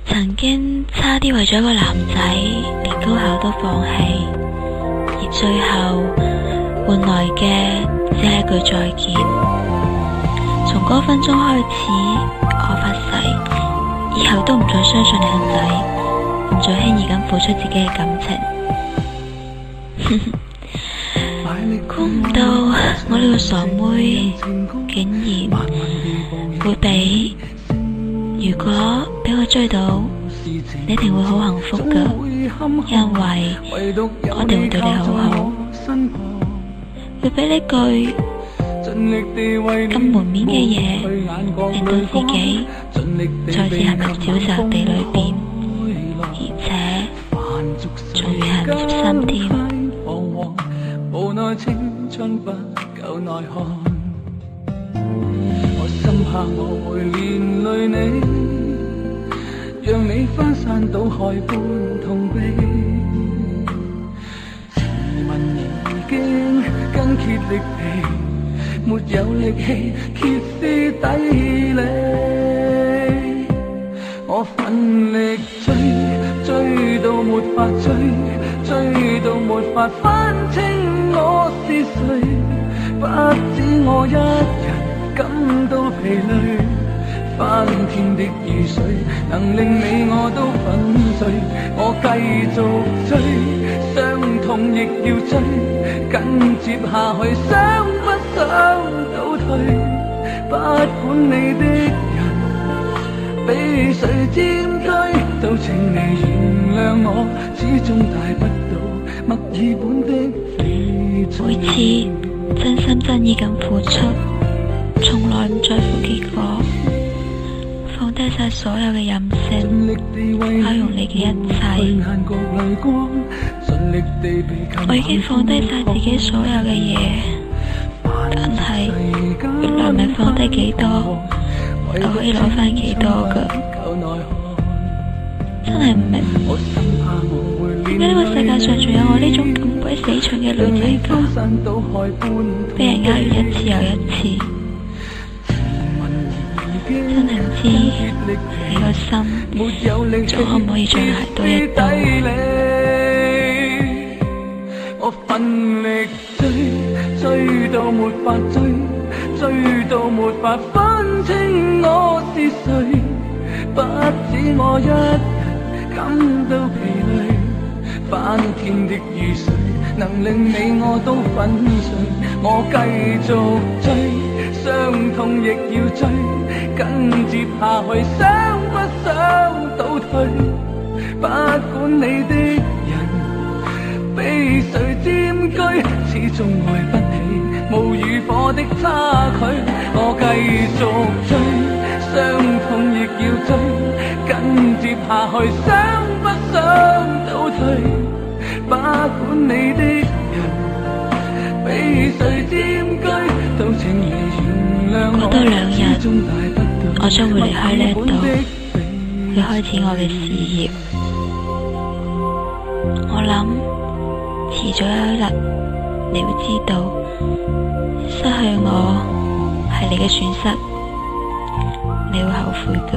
曾經差啲為咗一個男仔連高考都放棄，而最後換來嘅只係一句再見。從嗰分鐘開始，我發誓以後都唔再相信靚仔，唔再輕易咁付出自己嘅感情。估唔到我呢個傻妹竟然會俾，如果俾我追到，你一定會好幸福噶，因為我一定會對你好好。會俾呢句咁門面嘅嘢，令到自己再次陷入沼澤地裏邊，而且仲要係唔接心添。無奈青春不夠耐看，我深怕我會連累你，讓你翻山倒海般痛悲。自問已經筋竭力疲，沒有力氣歇斯底里，我奮力追到沒法追到沒法分清我是誰，不止我一人感到疲累，翻天的雨水能令你我都粉碎，我繼續追，傷痛亦要追，緊接下去想不想倒退，不管你的人被誰佔據，都請你原諒我，始終帶不到墨爾本的翡翠。每次真心真意咁付出，從來唔在乎結果，放低晒所有嘅任性，包容你嘅一切。我已經放低晒自己所有嘅嘢，但係原來唔係放低幾多就可以攞翻幾多㗎，真係唔明點解呢個世界上仲有我呢種咁鬼死蠢嘅女仔㗎，俾人呃完一次又一次，真係唔知你個心仲可唔可以再捱多一刀。我奮力追到沒法追到沒法分清我是誰，不止我一人感到疲累，翻天的雨水能令你我都粉碎，我繼續追，傷痛亦要追，緊接下去想不想倒退，不管你的人被誰佔據，始終愛不起無與火的差距，我繼續追，傷痛亦要追，緊接下去想不想倒退，不管你的人被誰佔據，都請你原諒我。過多2日，我將會離開呢一度，去開始我嘅事業。我諗遲早有一日，你會知道，失去我係你嘅損失，你會後悔㗎。